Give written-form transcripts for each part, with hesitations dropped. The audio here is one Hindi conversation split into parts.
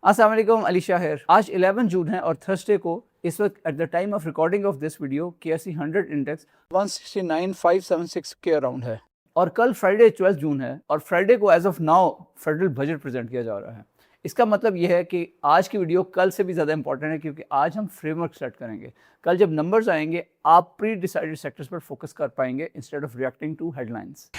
अस्सलाम वालेकुम, अली शाह है। आज 11 जून है और थर्सडे को इस वक्त at the time of recording of this video KSE 100 index 169,576 के अराउंड है और कल फ्राइडे 12 जून है और फ्राइडे को as of now federal budget present किया जा रहा है। इसका मतलब यह है कि आज की वीडियो कल से भी ज़्यादा इंपॉर्टेंट है क्योंकि आज हम फ्रेमवर्क सेट करेंगे। कल जब नंबर्स आएंगे आप प्री डिसाइडेड सेक्टर्स पर फोकस कर पाएंगे instead of reacting to headlines.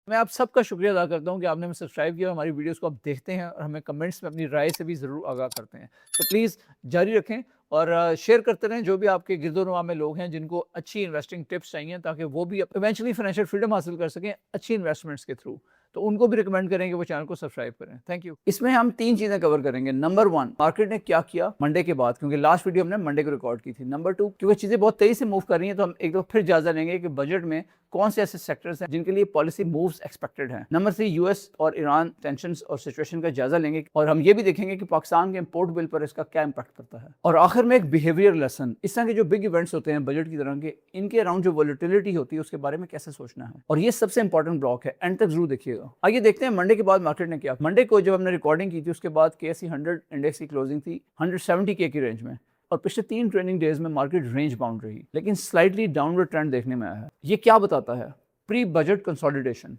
मैं आप सबका शुक्रिया अदा करता हूं कि आपने हमें सब्सक्राइब किया और हमारी वीडियोस को आप देखते हैं और हमें कमेंट्स में अपनी राय से भी ज़रूर आगाह करते हैं। तो प्लीज़ जारी रखें और शेयर करते रहें जो भी आपके गिरदोनवा में लोग हैं जिनको अच्छी इन्वेस्टिंग टिप्स चाहिए ताकि वो भी इवेंचुअली फाइनेंशियल फ्रीडम हासिल कर सकें अच्छी इन्वेस्टमेंट्स के थ्रू। तो उनको भी रिकमेंड करें कि वो चैनल को सब्सक्राइब करें। Thank you. इसमें हम 3 चीज़ें कवर करेंगे। नंबर 1, मार्केट ने क्या किया मंडे के बाद, क्योंकि लास्ट वीडियो हमने मंडे को रिकॉर्ड की थी। नंबर 2, क्योंकि चीज़ें बहुत तेज़ी से मूव कर रही हैं तो हम एक दो फिर जायजा लेंगे कि बजट में कौन से ऐसे सेक्टर्स हैं जिनके लिए पॉलिसी मूव्स एक्सपेक्टेड हैं। नंबर 3, यूएस और ईरान टेंशंस और सिचुएशन का जायजा लेंगे और हम ये भी देखेंगे कि पाकिस्तान के इंपोर्ट बिल पर इसका क्या इंपैक्ट पड़ता है। और आखिर में एक बिहेवियर लेसन, इस तरह के जो बिग इवेंट्स होते हैं बजट की तरह के, इनके अराउंड जो वोलेटिलिटी होती है उसके बारे में कैसे सोचना है। और ये सबसे इंपॉर्टेंट ब्लॉक है, एंड तक जरूर देखिएगा। आइए देखते हैं मंडे के बाद मार्केट ने क्या। मंडे को जब हमने रिकॉर्डिंग की थी उसके बाद KSE 100 इंडेक्स की क्लोजिंग थी 170K की रेंज में और पिछले 3 ट्रेडिंग डेज में मार्केट रेंज बाउंड रही, लेकिन स्लाइटली डाउनवर्ड ट्रेंड देखने में आया है। ये क्या बताता है? Pre budget consolidation.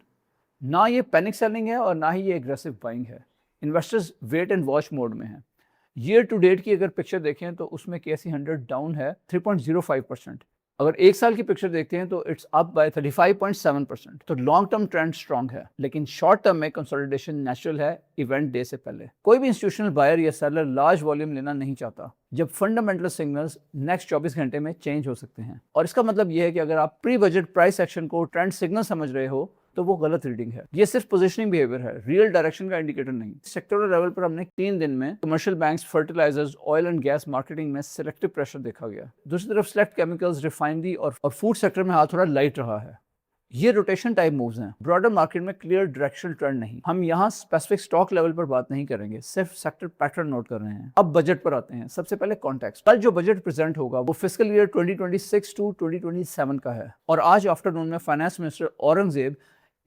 ना ये पैनिक सेलिंग है और ना ही ये एग्रेसिव बाइंग है। Investors wait and watch mode में हैं। ईयर टू डेट की अगर पिक्चर देखें तो उसमें KSE 100 डाउन है 3.05%। अगर एक साल की पिक्चर देखते हैं तो इट्स अप बाय 35.7%। तो लॉन्ग टर्म ट्रेंड स्ट्रॉन्ग है, लेकिन शॉर्ट टर्म में कंसोलिडेशन नेचुरल है इवेंट डे से पहले। कोई भी इंस्टीट्यूशनल बायर या सेलर लार्ज वॉल्यूम लेना नहीं चाहता जब फंडामेंटल सिग्नल्स नेक्स्ट 24 घंटे में चेंज हो सकते हैं। और इसका मतलब यह है कि अगर आप प्री बजट प्राइस एक्शन को ट्रेंड सिग्नल समझ रहे हो तो वो गलत रीडिंग है। ये सिर्फ पोजीशनिंग बिहेवियर है, रियल डायरेक्शन का इंडिकेटर नहीं। सेक्टोरल लेवल पर हमने 3 दिन में commercial banks, fertilisers, oil and gas marketing में सिलेक्टिव प्रेशर देखा गया। दूसरी तरफ सेलेक्ट केमिकल्स, रिफाइनरी और फूड सेक्टर में हाथ थोड़ा लाइट रहा है। ये रोटेशन टाइप मूव्स हैं, ब्रॉडर मार्केट में क्लियर डायरेक्शनल ट्रेंड नहीं। हम यहाँ स्पेसिफिक स्टॉक लेवल पर बात नहीं करेंगे, सिर्फ सेक्टर पैटर्न नोट कर रहे हैं। अब बजट पर आते हैं। सबसे पहले कॉन्टेक्स्ट। कल जो बजट प्रेजेंट होगा वो फिस्कल ईयर 2026 टू 2027 का है और आज आफ्टरनून में finance minister Aurangzeb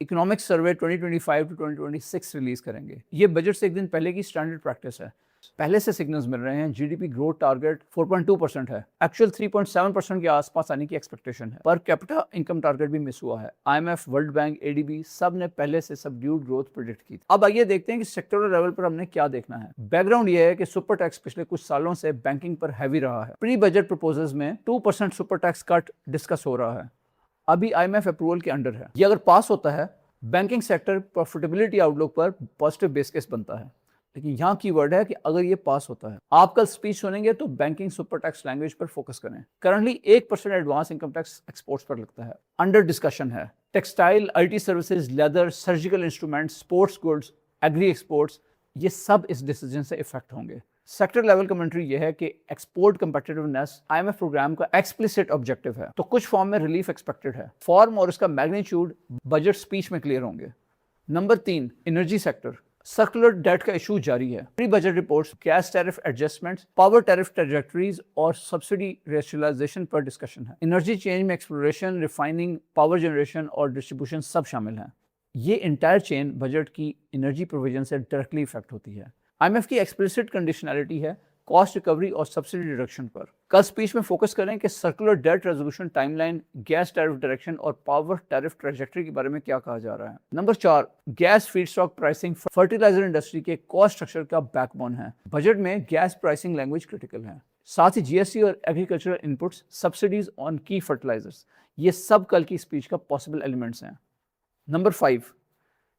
economic survey 2025 to 2026 release करेंगे। ये बजट से एक दिन पहले की स्टैंडर्ड प्रैक्टिस है। पहले से सिग्नल्स मिल रहे हैं। जीडीपी ग्रोथ टारगेट 4.2% है, एक्चुअल 3.7% के आसपास आने की एक्सपेक्टेशन है। पर कैपिटा इनकम टारगेट भी मिस हुआ है। IMF, वर्ल्ड बैंक, ADB सब ने पहले से सबड्यूड ग्रोथ प्रेडिक्ट की। अब आइए देखते हैं कि सेक्टोरल लेवल पर हमने क्या देखना है। बैकग्राउंड ये है कि सुपर टैक्स पिछले कुछ सालों से बैंकिंग पर हैवी रहा है। प्री बजट प्रपोजल्स में 2% सुपर टैक्स कट डिस्कस हो रहा है, अभी IMF अप्रूवल के अंडर है। ये अगर पास होता है बैंकिंग सेक्टर प्रॉफिटेबिलिटी आउटलुक पर पॉजिटिव बेस केस बनता है। लेकिन यहाँ की वर्ड है कि अगर ये पास होता है, आप कल स्पीच सुनेंगे तो बैंकिंग सुपर टैक्स लैंग्वेज पर फोकस करें। Currently 1% advance income tax exports पर लगता है, अंडर डिस्कशन है। Textile, IT services, leather, surgical instruments, sports goods, agri exports, ये सब इस डिसीजन से इफेक्ट होंगे। सेक्टर लेवल कमेंट्री यह है कि एक्सपोर्ट कंपेटिटिवनेस IMF प्रोग्राम का एक्सप्लिसिट ऑब्जेक्टिव है, तो कुछ फॉर्म में रिलीफ एक्सपेक्टेड है। फॉर्म और इसका मैग्नीट्यूड बजट स्पीच में क्लियर होंगे। Number 3, energy sector. Circular debt का इशू जारी है। Pre budget reports gas tariff adjustments, power tariff trajectories और सब्सिडी रेशनलाइजेशन पर डिस्कशन है। एनर्जी चेंज में एक्सप्लोरेशन, रिफाइनिंग, पावर जनरेशन और डिस्ट्रीब्यूशन सब शामिल हैं। ये इंटायर चेन बजट की एनर्जी प्रोविजन से डायरेक्टली इफेक्ट होती है। IMF की एक्सप्लिसिट कंडीशनैलिटी है कॉस्ट रिकवरी और सब्सिडी रिडक्शन पर। कल स्पीच में फोकस करें कि circular debt resolution timeline, gas tariff direction और पावर टैरिफ ट्रैजेक्टरी के बारे में क्या कहा जा रहा है। Number 4, gas feedstock pricing fertiliser industry के कॉस्ट स्ट्रक्चर का बैकबोन है। बजट में गैस प्राइसिंग लैंग्वेज क्रिटिकल है। साथ ही GST और agricultural inputs, subsidies on key fertilisers, ये सब कल की स्पीच का पॉसिबल एलिमेंट्स हैं। नंबर 5,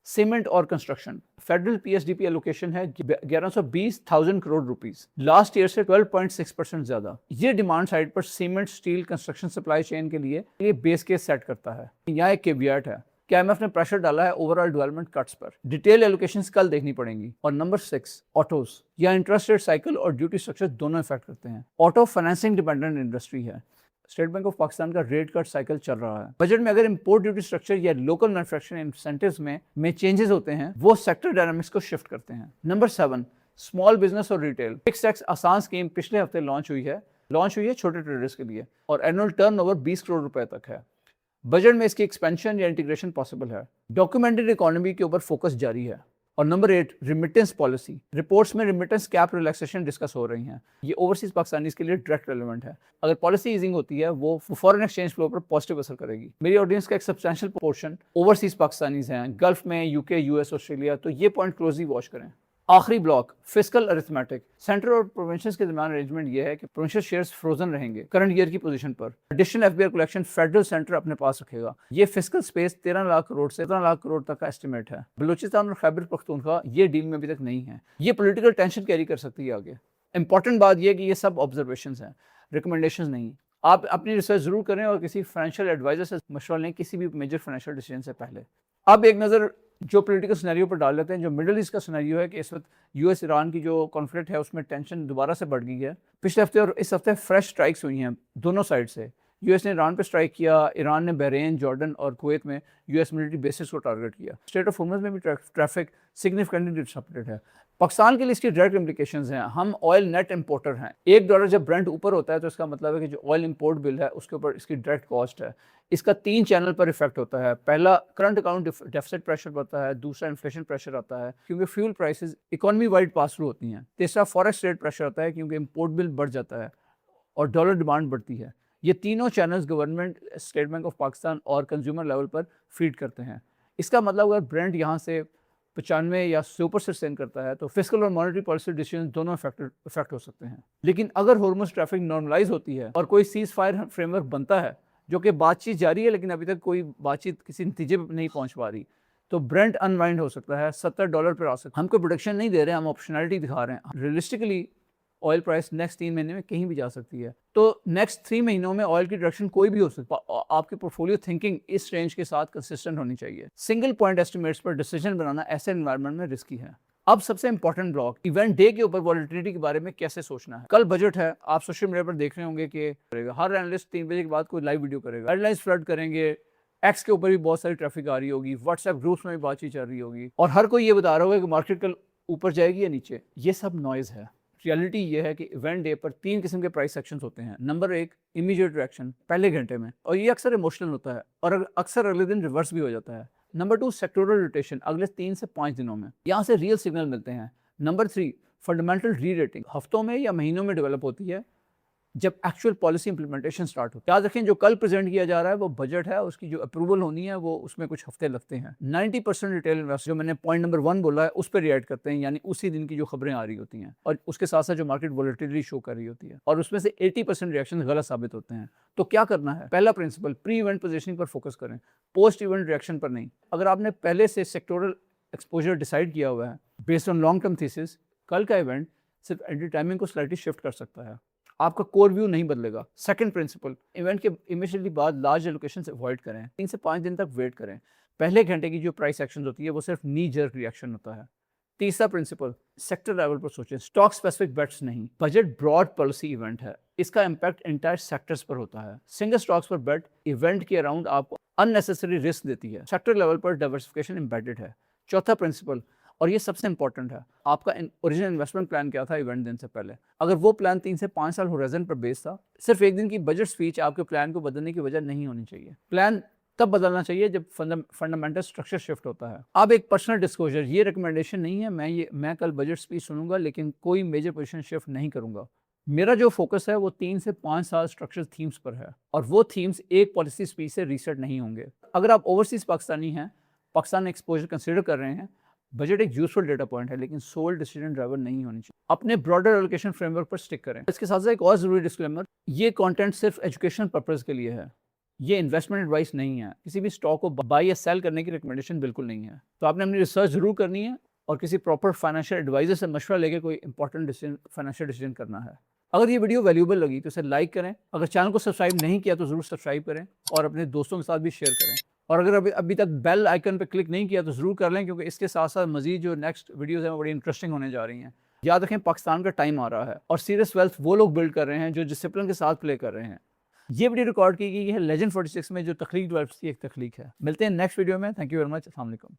सीमेंट और कंस्ट्रक्शन। फेडरल PSDP एलोकेशन है 1120,000 करोड़ रुपीस, लास्ट ईयर से 12.6% ज्यादा। ये डिमांड साइड पर cement, steel, construction supply chain के लिए बेस केस सेट करता है। यहाँ एक केवियट है कि IMF ने प्रेशर डाला है ओवरऑल डेवलपमेंट कट्स पर। डिटेल एलोकेशंस कल देखनी पड़ेंगी। और नंबर 6, ऑटोज। या इंटरेस्ट रेट साइकिल और ड्यूटी स्ट्रक्चर दोनों इफेक्ट करते हैं। ऑटो फाइनेंसिंग डिपेंडेंट इंडस्ट्री है। स्टेट बैंक ऑफ पाकिस्तान का रेट कट साइकिल चल रहा है। बजट में अगर इंपोर्ट ड्यूटी स्ट्रक्चर या लोकल मैन्युफैक्चरिंग इंसेंटिव्स में चेंजेस होते हैं, वो सेक्टर डायनामिक्स को शिफ्ट करते हैं। नंबर 7, स्मॉल बिजनेस और रिटेल। फिक्स टैक्स आसान स्कीम पिछले हफ्ते लॉन्च हुई है छोटे ट्रेडर्स के लिए और एनुअल टर्नओवर 20 करोड़ रुपए तक है। बजट में इसकी एक्सपेंशन या इंटीग्रेशन पॉसिबल है। डॉक्यूमेंटेड इकोनॉमी के ऊपर फोकस जारी है। और नंबर 8, रिमिटेंस पॉलिसी। रिपोर्ट्स में रिमिटेंस कैप रिलैक्सेशन डिस्कस हो रही हैं। ये ओवरसीज पाकिस्तानीज के लिए डायरेक्ट रेलेवेंट है। अगर पॉलिसी ईजिंग होती है वो फॉरेन एक्सचेंज फ्लो पर पॉजिटिव असर करेगी। मेरी ऑडियंस का एक सब्सटेंशियल पोर्शन ओवरसीज पाकिस्तानीज हैं, गल्फ में, यूके, यूएस, ऑस्ट्रेलिया, तो ये पॉइंट क्लोजली वॉच करें। आखिरी ब्लॉक, फिस्कल अरिथमेटिक। सेंटर और प्रोविंसेस के दरमियान अरेंजमेंट ये है कि प्रोविंशियल शेयर्स फ्रोजन रहेंगे करंट ईयर की पोजीशन पर। Additional FBR collection federal centre अपने पास रखेगा। ये फिस्कल स्पेस 13 लाख करोड़ से 17 लाख करोड़ तक का एस्टिमेट है। बलूचिस्तान और खैबर पख्तूनख्वा ये डील में अभी तक नहीं है। ये पॉलिटिकल टेंशन कैरी कर सकती है आगे। इंपॉर्टेंट बात यह कि ये सब ऑब्जर्वेशंस हैं, रिकमेंडेशंस नहीं। आप अपनी रिसर्च जरूर करें और किसी फाइनेंशियल एडवाइजर से मशवरा लें किसी भी मेजर फाइनेंशियल डिसीजन से पहले। अब एक नज़र जो पॉलिटिकल सिनेरियो पर डाल लेते हैं। जो मिडिल ईस्ट का सिनेरियो है कि इस वक्त यूएस ईरान की जो कॉन्फ्लिक्ट है उसमें टेंशन दोबारा से बढ़ गई है। पिछले हफ्ते और इस हफ्ते फ्रेश स्ट्राइक्स हुई हैं दोनों साइड से। यूएस ने ईरान पर स्ट्राइक किया, ईरान ने बहरीन, जॉर्डन और कुवैत में यूएस मिलिट्री बेसिस को टारगेट किया। स्ट्रेट ऑफ हॉर्मुज़ में भी ट्रैफिक सिग्निफिकेंटली डिसरप्टेड है। पाकिस्तान के लिए इसकी डायरेक्ट इम्प्लीकेशंस हैं। हम ऑयल नेट इंपोर्टर हैं। $1 जब ब्रेंट ऊपर होता है तो इसका मतलब है कि जो ऑयल इंपोर्ट बिल है उसके ऊपर इसकी डायरेक्ट कॉस्ट है। इसका 3 चैनल पर इफेक्ट होता है। पहला, करंट अकाउंट डेफिसिट प्रेशर बढ़ता है। दूसरा, इन्फ्लेशन प्रेशर आता है क्योंकि fuel prices economy wide pass through होती हैं। तीसरा, फॉरेक्स रेट प्रेशर आता है क्योंकि इंपोर्ट बिल बढ़ जाता है और डॉलर डिमांड बढ़ती है। ये तीनों channels government, state bank of Pakistan और कंज्यूमर लेवल पर फीड करते हैं। इसका मतलब अगर ब्रेंट यहाँ से 95 या 100 से सेंड करता है तो फिस्कल और मॉनेटरी पॉलिसी डिसीजन दोनों इफेक्ट हो सकते हैं। लेकिन अगर हॉर्मुज़ ट्रैफिक नॉर्मलाइज होती है और कोई सीज फायर फ्रेमवर्क बनता है, जो कि बातचीत जारी है लेकिन अभी तक कोई बातचीत किसी नतीजे पर नहीं पहुंच पा रही, तो ब्रेंट अनवाइंड हो सकता है, $70 पर आ सकता है। हम कोई प्रोडक्शन नहीं दे रहे हैं, हम ऑप्शनैलिटी दिखा रहे हैं। रियलिस्टिकली ऑयल प्राइस नेक्स्ट 3 महीने में कहीं भी जा सकती है। तो नेक्स्ट 3 महीनों में ऑयल की डायरेक्शन कोई भी हो सकता है। आपकी पोर्टफोलियो थिंकिंग इस रेंज के साथ कंसिस्टेंट होनी चाहिए। सिंगल पॉइंट एस्टिमेट्स पर डिसीजन बनाना ऐसे एनवायरनमेंट में रिस्की है। अब सबसे इंपॉर्टेंट ब्लॉक, इवेंट डे के ऊपर वॉलेटिलिटी के बारे में कैसे सोचना है। कल बजट है, आप सोशल मीडिया पर देख रहे होंगे कि हर एनालिस्ट 3 बजे के बाद कोई लाइव वीडियो करेगा, हेडलाइंस फ्लड करेंगे, एक्स के ऊपर भी बहुत सारी ट्रैफिक आ रही होगी, व्हाट्सएप ग्रुप्स में भी बातचीत चल रही होगी और हर कोई ये बता रहा होगा कि मार्केट कल ऊपर जाएगी या नीचे। ये सब नॉइज़ है। रियलिटी ये है कि इवेंट डे पर 3 किस्म के प्राइस सेक्शंस होते हैं। नंबर 1, इमीडिएट रिएक्शन पहले घंटे में, और ये अक्सर इमोशनल होता है और अक्सर अगले दिन रिवर्स भी हो जाता है। नंबर 2, सेक्टोरल रोटेशन अगले 3 से 5 दिनों में, यहाँ से रियल सिग्नल मिलते हैं। नंबर 3, फंडामेंटल री रेटिंग हफ्तों में या महीनों में डेवलप होती है जब एक्चुअल पॉलिसी इंप्लीमेंटेशन स्टार्ट हो। याद रखें, जो कल प्रेजेंट किया जा रहा है वो बजट है, उसकी जो अप्रूवल होनी है वो उसमें कुछ हफ्ते लगते हैं। 90% रिटेल इन्वेस्टर, जो मैंने पॉइंट नंबर 1 बोला है, उस पर रिएक्ट करते हैं, यानी उसी दिन की जो खबरें आ रही होती हैं और उसके साथ साथ जो मार्केट वॉलेटिलिटी शो कर रही होती है, और उसमें से 80% रिएक्शन गलत साबित होते हैं। तो क्या करना है? पहला प्रिंसिपल, प्री इवेंट पोजिशनिंग पर फोकस करें, पोस्ट इवेंट रिएक्शन पर नहीं। अगर आपने पहले से सेक्टोरल एक्सपोजर डिसाइड किया हुआ है based on long term thesis, कल का इवेंट सिर्फ एंट्री टाइमिंग को स्लाइटली शिफ्ट कर सकता है, आपका कोर व्यू नहीं बदलेगा। सेकंड प्रिंसिपल, इवेंट के इमीडिएटली बाद लार्ज एलोकेशन से अवॉइड करें, 3 से 5 दिन तक वेट करें। पहले घंटे की जो प्राइस एक्शन होती है वो सिर्फ नी जर्क रिएक्शन होता है। तीसरा प्रिंसिपल, सेक्टर लेवल पर सोचें, स्टॉक स्पेसिफिक बेट्स नहीं। बजट ब्रॉड पॉलिसी इवेंट है, इसका इंपैक्ट इंटायर सेक्टर्स पर होता है। सिंगल स्टॉक्स पर बेट इवेंट के अराउंड आपको अननेसेसरी रिस्क देती है। सेक्टर लेवल पर डाइवर्सिफिकेशन एम्बेडेड है। चौथा प्रिंसिपल, और ये सबसे इंपॉर्टेंट है, आपका ओरिजिनल इन्वेस्टमेंट प्लान क्या था इवेंट दिन से पहले? अगर वो प्लान 3 से 5 साल होराइजन पर बेस्ड था, सिर्फ एक दिन की बजट स्पीच आपके प्लान को बदलने की वजह नहीं होनी चाहिए। प्लान तब बदलना चाहिए जब फंडामेंटल स्ट्रक्चर शिफ्ट होता है। अब एक पर्सनल डिस्क्लोजर, ये रिकमेंडेशन नहीं है, मैं कल बजट स्पीच सुनूंगा लेकिन कोई मेजर पोजीशन शिफ्ट नहीं करूंगा। मेरा जो फोकस है वो 3 से 5 साल स्ट्रक्चर थीम्स पर है और वो थीम्स एक पॉलिसी स्पीच से रीसेट नहीं होंगे। अगर आप ओवरसीज पाकिस्तानी हैं, पाकिस्तान एक्सपोजर कंसिडर कर रहे हैं, बजट एक यूजफुल डेटा पॉइंट है लेकिन सोल डिसीजन ड्राइवर नहीं होनी चाहिए। अपने ब्रॉडर एलोकेशन फ्रेमवर्क पर स्टिक करें। इसके साथ साथ एक और जरूरी डिस्क्लेमर, ये कंटेंट सिर्फ एजुकेशनल पर्पस के लिए है, ये इन्वेस्टमेंट एडवाइस नहीं है। किसी भी स्टॉक को बाय या सेल करने की रिकमेंडेशन बिल्कुल नहीं है। तो आपने अपनी रिसर्च जरूर करनी है और किसी प्रॉपर फाइनेंशियल एडवाइजर से मशवरा लेके कोई इंपॉर्टेंट डिसीजन, फाइनेंशियल डिसीजन करना है। अगर ये वीडियो वैल्यूएबल लगी तो इसे लाइक करें, अगर चैनल को सब्सक्राइब नहीं किया तो जरूर सब्सक्राइब करें और अपने दोस्तों के साथ भी शेयर करें। और अगर अभी तक बेल आइकन पे क्लिक नहीं किया तो ज़रूर कर लें, क्योंकि इसके साथ साथ मजीद जो नेक्स्ट वीडियोस हैं वो बड़ी इंटरेस्टिंग होने जा रही हैं। याद रखें, पाकिस्तान का टाइम आ रहा है और सीरियस वेल्थ वो लोग बिल्ड कर रहे हैं जो डिसिप्लिन के साथ प्ले कर रहे हैं। ये वीडियो रिकॉर्ड की गई है लेजेंड 46 में, जो तख्लीक डेवलप्स की एक तख्लीक है। मिलते हैं नेक्स्ट वीडियो में। Thank you very much. अस्सलाम वालेकुम।